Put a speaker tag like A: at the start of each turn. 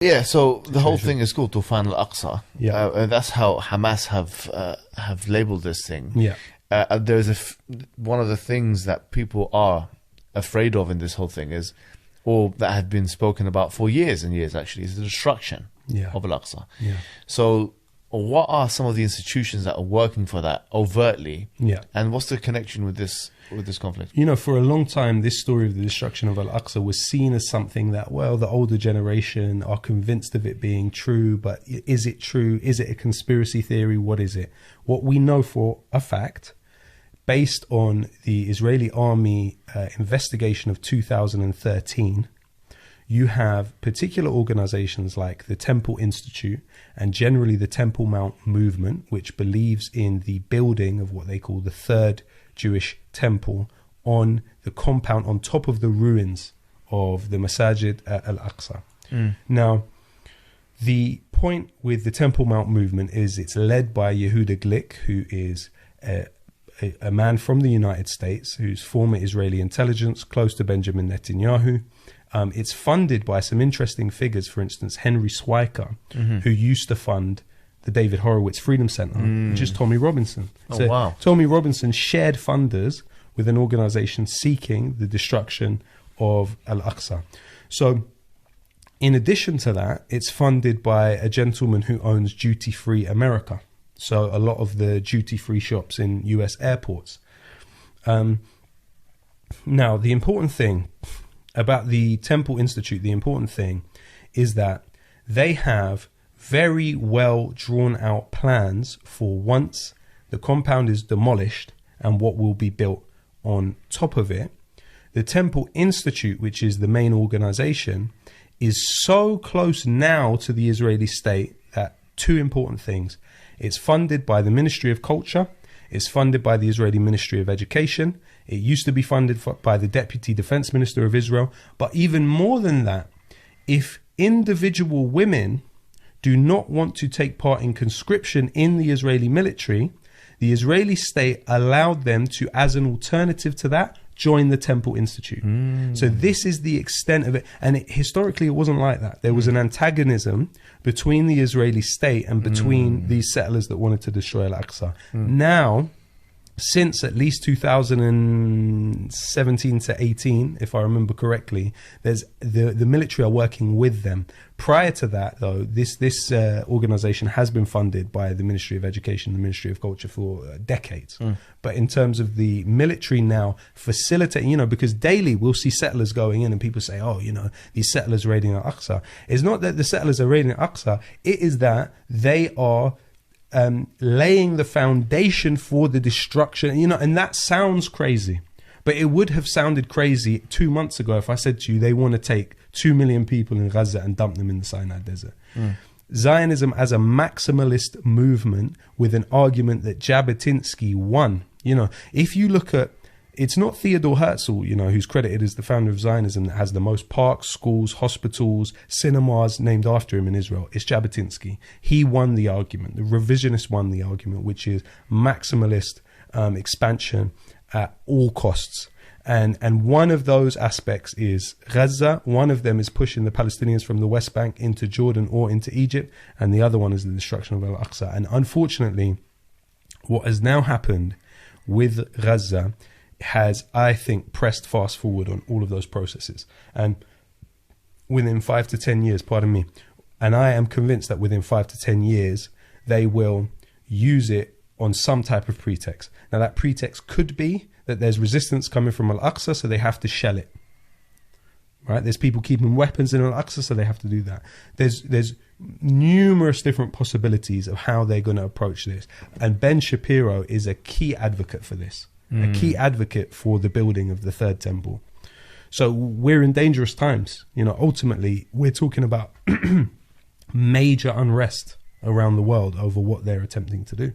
A: Yeah, so the whole thing is called Tufan al-Aqsa.
B: Yeah.
A: That's how Hamas have labeled this thing.
B: Yeah.
A: There's one of the things that people are afraid of in this whole thing is, or that had been spoken about for years and years actually, is the destruction of Al-Aqsa.
B: Yeah.
A: So what are some of the institutions that are working for that overtly?
B: Yeah.
A: And what's the connection with this conflict?
B: You know, for a long time, this story of the destruction of Al-Aqsa was seen as something that, well, the older generation are convinced of it being true, but is it true? Is it a conspiracy theory? What is it? What we know for a fact, based on the Israeli army investigation of 2013, you have particular organizations like the Temple Institute and generally the Temple Mount movement, which believes in the building of what they call the third Jewish temple on the compound on top of the ruins of the Masajid at Al-Aqsa. Now, the point with the Temple Mount movement is it's led by Yehuda Glick, who is a man from the United States, who's former Israeli intelligence, close to Benjamin Netanyahu. It's funded by some interesting figures, for instance, Henry Swiker, who used to fund the David Horowitz Freedom Center, which is Tommy Robinson.
A: Wow.
B: Tommy Robinson shared funders with an organization seeking the destruction of Al-Aqsa. So in addition to that, it's funded by a gentleman who owns Duty Free America. So a lot of the duty-free shops in US airports. Now, the important thing about the Temple Institute, the important thing is that they have very well drawn out plans for once the compound is demolished and what will be built on top of it. The Temple Institute, which is the main organization, is so close now to the Israeli state that two important things. It's funded by the Ministry of Culture. It's funded by the Israeli Ministry of Education. It used to be funded by the Deputy Defense Minister of Israel. But even more than that, if individual women do not want to take part in conscription in the Israeli military, the Israeli state allowed them to, as an alternative to that, join the Temple Institute. So this is the extent of it. And historically, it wasn't like that. There was an antagonism between the Israeli state and between these settlers that wanted to destroy Al-Aqsa. Now, since at least 2017 to 18, if I remember correctly, there's the military are working with them. Prior to that, though, this organization has been funded by the Ministry of Education, the Ministry of Culture for decades. But in terms of the military now facilitating, because daily we'll see settlers going in and people say, oh, these settlers raiding Al-Aqsa. It's not that the settlers are raiding Al-Aqsa. It is that they are laying the foundation for the destruction, and that sounds crazy, but it would have sounded crazy 2 months ago if I said to you they want to take 2 million people in Gaza and dump them in the Sinai Desert. Zionism as a maximalist movement with an argument that Jabotinsky won. If you look at, it's not Theodor Herzl, who's credited as the founder of Zionism, that has the most parks, schools, hospitals, cinemas named after him in Israel. It's Jabotinsky. He won the argument. The revisionists won the argument, which is maximalist expansion at all costs. And one of those aspects is Gaza. One of them is pushing the Palestinians from the West Bank into Jordan or into Egypt. And the other one is the destruction of Al-Aqsa. And unfortunately, what has now happened with Gaza has, I think, pressed fast forward on all of those processes. And within 5 to 10 years, and I am convinced that within 5 to 10 years, they will use it on some type of pretext. Now, that pretext could be that there's resistance coming from Al-Aqsa, so they have to shell it. Right? There's people keeping weapons in Al-Aqsa, so they have to do that. There's numerous different possibilities of how they're going to approach this. And Ben Shapiro is a key advocate for this. A key advocate for the building of the third temple. So we're in dangerous times. Ultimately, we're talking about major unrest around the world over what they're attempting to do.